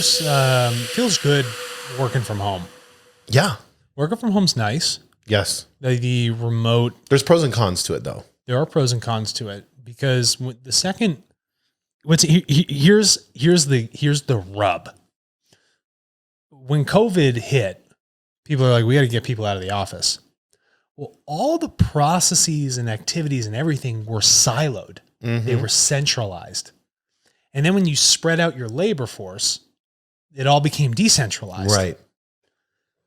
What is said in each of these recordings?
feels good working from home. Yeah. Working from home's nice. Yes. The remote. There's pros and cons to it, though. There are pros and cons to it because the second, here's the rub. When COVID hit, people are like, we got to get people out of the office. Well, all the processes and activities and everything were siloed. Mm-hmm. They were centralized. And then when you spread out your labor force, it all became decentralized. Right.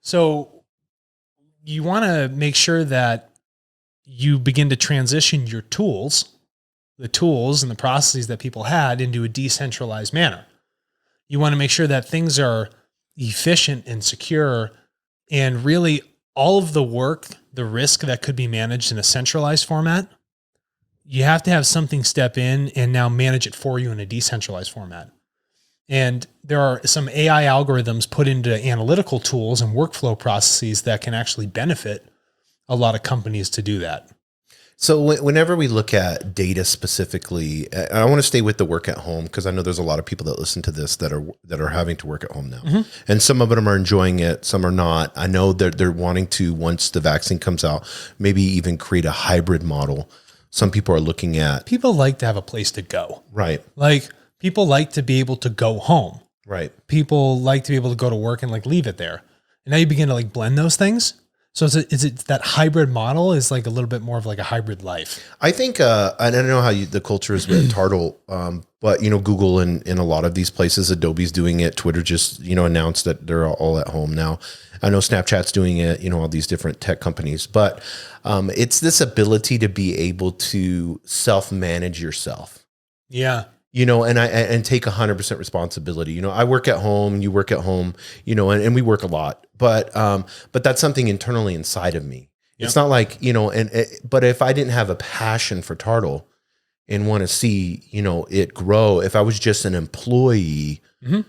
So you want to make sure that you begin to transition your tools, the tools and the processes that people had, into a decentralized manner. You want to make sure that things are efficient and secure, and really all of the work, the risk that could be managed in a centralized format, you have to have something step in and now manage it for you in a decentralized format. And there are some AI algorithms put into analytical tools and workflow processes that can actually benefit a lot of companies to do that. So whenever we look at data specifically, I want to stay with the work at home, because I know there's a lot of people that listen to this that are having to work at home now. Mm-hmm. And some of them are enjoying it, some are not. I know that they're wanting to, once the vaccine comes out, maybe even create a hybrid model. Some people are looking at... People like to have a place to go. Right. Like, people like to be able to go home. Right. People like to be able to go to work and like leave it there. And now you begin to like blend those things. So is it that hybrid model is like a little bit more of like a hybrid life? I think, I don't know how the culture is with TARTLE, but Google and in a lot of these places, Adobe's doing it. Twitter just, announced that they're all at home now. I know Snapchat's doing it, all these different tech companies, but it's this ability to be able to self-manage yourself. Yeah. And take 100% responsibility. I work at home, you work at home, and we work a lot, but that's something internally inside of me. Yep. It's not like, but if I didn't have a passion for TARTLE and want to see, it grow, if I was just an employee, mm-hmm.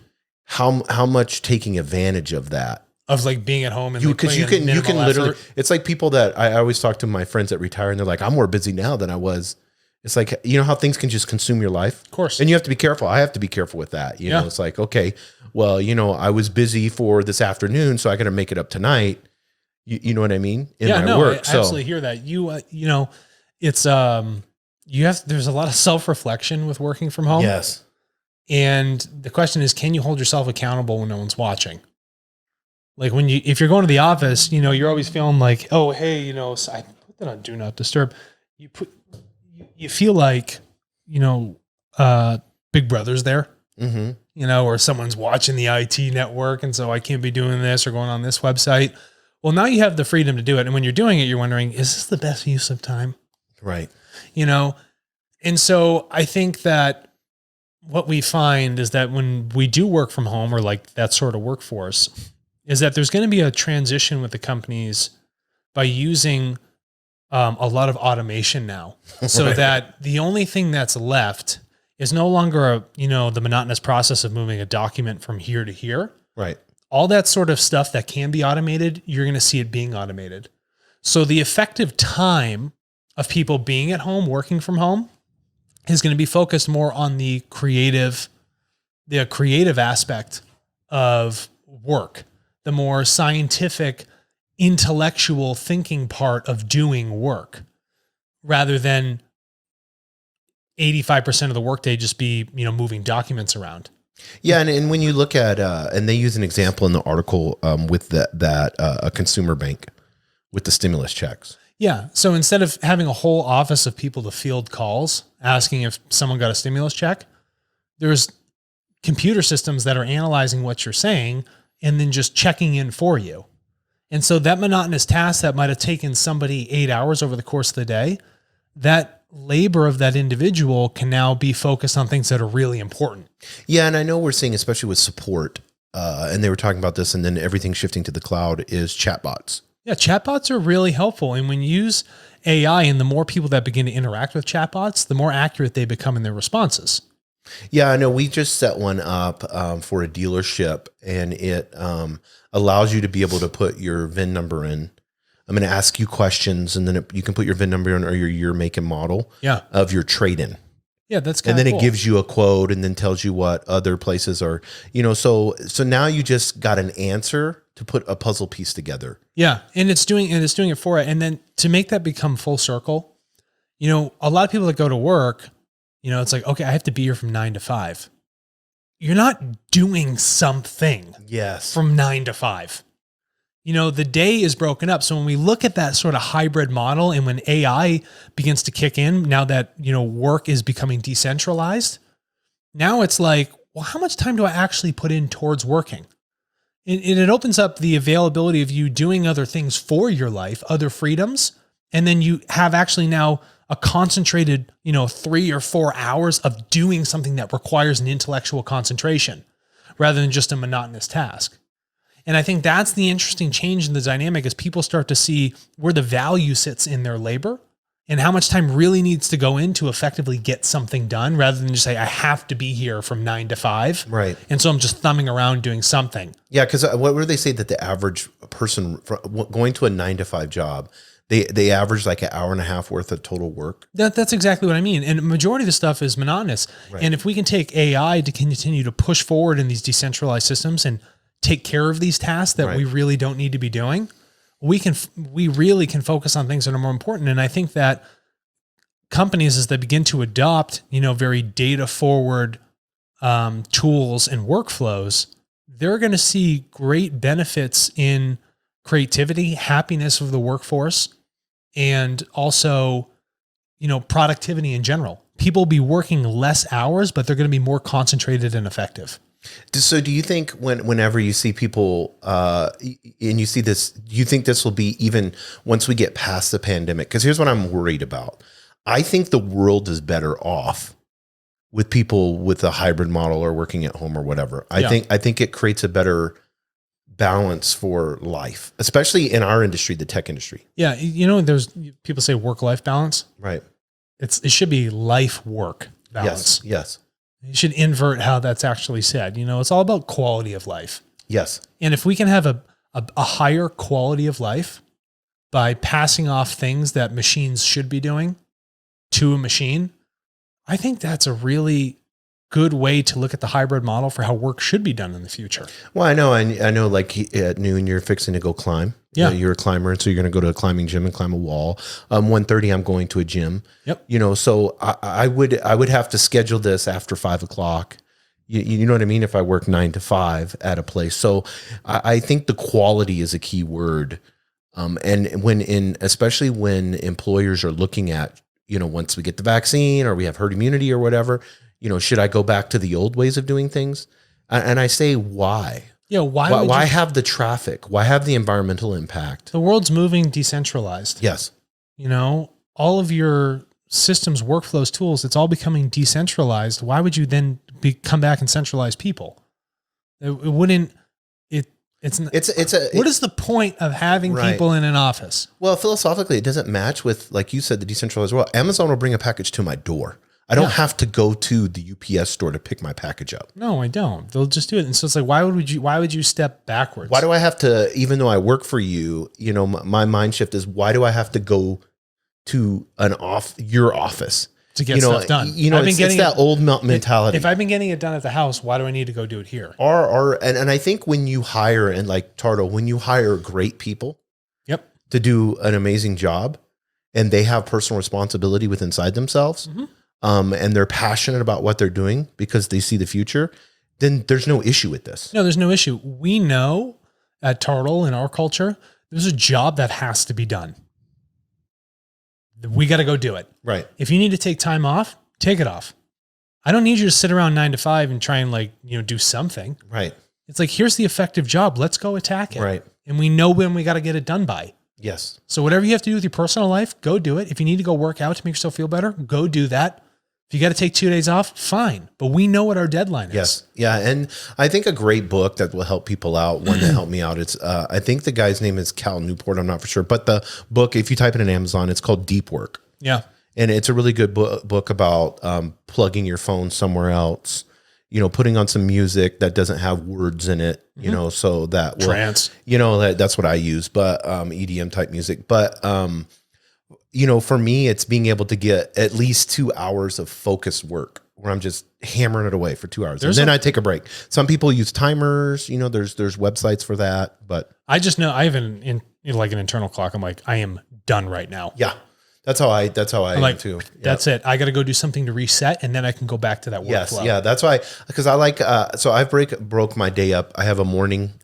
how much taking advantage of that? Of like being at home and because you can literally, it's like people that I always talk to my friends that retire and they're like, I'm more busy now than I was. It's like, how things can just consume your life. Of course. And you have to be careful. I have to be careful with that. It's like, okay, well, I was busy for this afternoon, so I got to make it up tonight. You know what I mean? In my work. I absolutely hear that. It's, there's a lot of self-reflection with working from home. Yes. And the question is, can you hold yourself accountable when no one's watching? Like if you're going to the office, you're always feeling like, oh, hey, I put that on Do Not Disturb. You feel like, Big Brother's there, mm-hmm. Or someone's watching the IT network. And so I can't be doing this or going on this website. Well, now you have the freedom to do it. And when you're doing it, you're wondering, is this the best use of time? Right. And so I think that what we find is that when we do work from home, or like that sort of workforce, is that there's going to be a transition with the companies by using a lot of automation now, so right. that the only thing that's left is no longer the monotonous process of moving a document from here to here. Right. All that sort of stuff that can be automated, you're going to see it being automated. So the effective time of people being at home, working from home, is going to be focused more on the creative aspect of work, the more scientific, intellectual thinking part of doing work, rather than 85% of the workday just be, moving documents around. Yeah. And when you look at, and they use an example in the article with a consumer bank with the stimulus checks. Yeah. So instead of having a whole office of people to field calls asking if someone got a stimulus check, there's computer systems that are analyzing what you're saying and then just checking in for you. And so that monotonous task that might have taken somebody 8 hours over the course of the day, that labor of that individual can now be focused on things that are really important. Yeah. And I know we're seeing, especially with support, and they were talking about this, and then everything shifting to the cloud, is chatbots. Yeah. Chatbots are really helpful. And when you use AI, and the more people that begin to interact with chatbots, the more accurate they become in their responses. Yeah, I know. We just set one up for a dealership, and it allows you to be able to put your VIN number in. I'm going to ask you questions, and then you can put your VIN number in, or your year, make, and model of your trade-in. Yeah, that's and kind of then cool. it gives you a quote and then tells you what other places are, so now you just got an answer to put a puzzle piece together. Yeah, and it's doing it for it. And then to make that become full circle, a lot of people that go to work, it's like, okay, I have to be here from 9 to 5. You're not doing something Yes. from 9 to 5. The day is broken up. So when we look at that sort of hybrid model, and when AI begins to kick in, now that, work is becoming decentralized, now it's like, well, how much time do I actually put in towards working? And it opens up the availability of you doing other things for your life, other freedoms. And then you have actually now a concentrated, 3 or 4 hours of doing something that requires an intellectual concentration rather than just a monotonous task. And I think that's the interesting change in the dynamic as people start to see where the value sits in their labor and how much time really needs to go in to effectively get something done rather than just say, I have to be here from 9 to 5. Right. And so I'm just thumbing around doing something. Yeah. Because what do they say that the average person going to a 9 to 5 job, they average like an hour and a half worth of total work? That's exactly what I mean. And the majority of the stuff is monotonous. Right. And if we can take AI to continue to push forward in these decentralized systems and take care of these tasks that Right. we really don't need to be doing, we really can focus on things that are more important. And I think that companies, as they begin to adopt, very data forward tools and workflows, they're going to see great benefits in creativity, happiness of the workforce, and also, productivity in general. People will be working less hours, but they're going to be more concentrated and effective. So do you think whenever you see people and you see this, do you think this will be even once we get past the pandemic? Because here's what I'm worried about. I think the world is better off with people with a hybrid model or working at home or whatever. I think it creates a better balance for life, especially in our industry, the tech industry. Yeah. There's people say work-life balance. Right. It should be life-work balance. Yes. You should invert how that's actually said. It's all about quality of life. Yes. And if we can have a higher quality of life by passing off things that machines should be doing to a machine, I think that's a really good way to look at the hybrid model for how work should be done in the future. Well, I know like at noon, you're fixing to go climb. Yeah. You're a climber. And so you're going to go to a climbing gym and climb a wall. 1:30, I'm going to a gym. Yep. So I would have to schedule this after 5 o'clock. You know what I mean? If I work 9 to 5 at a place. So I think the quality is a key word. And especially when employers are looking at, once we get the vaccine or we have herd immunity or whatever, should I go back to the old ways of doing things? And I say, why? Yeah. Why have the traffic? Why have the environmental impact? The world's moving decentralized. Yes. All of your systems, workflows, tools, it's all becoming decentralized. Why would you then come back and centralize people? It wouldn't. What is the point of having Right. people in an office? Well, philosophically, it doesn't match with, like you said, the decentralized world. Amazon will bring a package to my door. I don't have to go to the UPS store to pick my package up. No, I don't. They'll just do it. And so it's like, why would you step backwards? Why do I have to, even though I work for you, my mind shift is, why do I have to go to your office to get stuff done? It's that old mentality. If I've been getting it done at the house, why do I need to go do it here? And I think when you hire, and like TARTLE, when you hire great people Yep. to do an amazing job and they have personal responsibility with inside themselves, and they're passionate about what they're doing because they see the future, then there's no issue with this. No, there's no issue. We know at TARTLE in our culture, there's a job that has to be done. We got to go do it. Right. If you need to take time off, take it off. I don't need you to sit around 9 to 5 and try and do something. Right. It's like, here's the effective job. Let's go attack it. Right. And we know when we got to get it done by. Yes. So whatever you have to do with your personal life, go do it. If you need to go work out to make yourself feel better, go do that. If you got to take 2 days off, fine. But we know what our deadline is. Yes. Yeah. And I think a great book that will help people out, one that helped me out, it's, I think the guy's name is Cal Newport. I'm not for sure. But the book, if you type it in Amazon, it's called Deep Work. Yeah. And it's a really good book about plugging your phone somewhere else, putting on some music that doesn't have words in it, so that will, Trance. that's what I use, but EDM type music. But, for me, it's being able to get at least 2 hours of focused work where I'm just hammering it away for 2 hours. And then I take a break. Some people use timers, there's websites for that, but I just know I have an internal clock. I'm like, I am done right now. Yeah. That's how I I'm am like, too. That's it. I got to go do something to reset, and then I can go back to that workflow. Yes. Yeah. That's why, because I like, so I broke my day up. I have a morning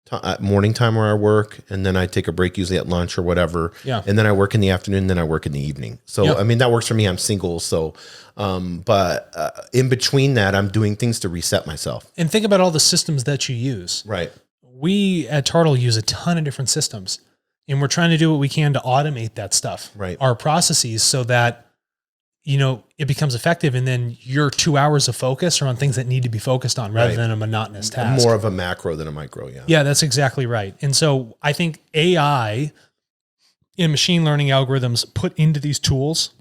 time where I work, and then I take a break usually at lunch or whatever. Yeah. And then I work in the afternoon, then I work in the evening. So, Yeah. I mean, that works for me. I'm single. So, but in between that, I'm doing things to reset myself. And think about all the systems that you use. Right. We at TARTLE use a ton of different systems, and we're trying to do what we can to automate that stuff, Right. our processes, so that, it becomes effective. And then your 2 hours of focus are on things that need to be focused on rather Right. than a monotonous task. More of a macro than a micro. Yeah. Yeah, that's exactly right. And so I think AI and machine learning algorithms put into these tools,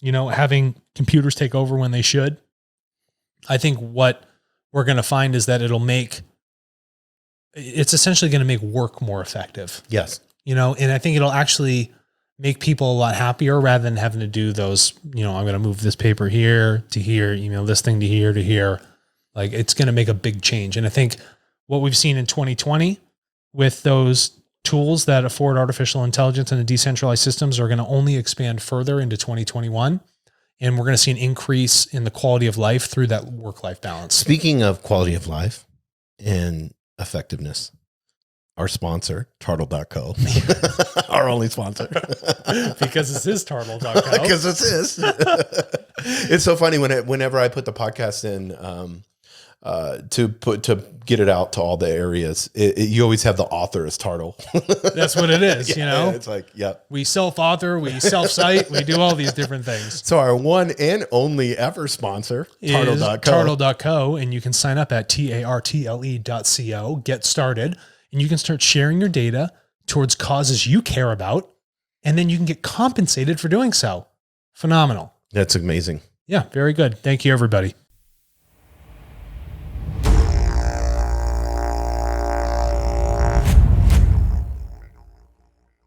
having computers take over when they should. I think what we're going to find is that it's essentially going to make work more effective. Yes. And I think it'll actually make people a lot happier rather than having to do those, I'm going to move this paper here to here, email this thing to here. Like, it's going to make a big change. And I think what we've seen in 2020 with those tools that afford artificial intelligence and the decentralized systems are going to only expand further into 2021. And we're going to see an increase in the quality of life through that work-life balance. Speaking of quality of life and effectiveness, our sponsor, TARTLE.co, our only sponsor. Because this is TARTLE.co. Because this is. It's so funny whenever I put the podcast in to get it out to all the areas, you always have the author as TARTLE. That's what it is, It's like, yep. We self-author, we self-cite, we do all these different things. So our one and only ever sponsor, TARTLE.co. TARTLE.co, and you can sign up at TARTLE.co, get started, and you can start sharing your data towards causes you care about, and then you can get compensated for doing so. Phenomenal. That's amazing. Yeah, very good. Thank you, everybody.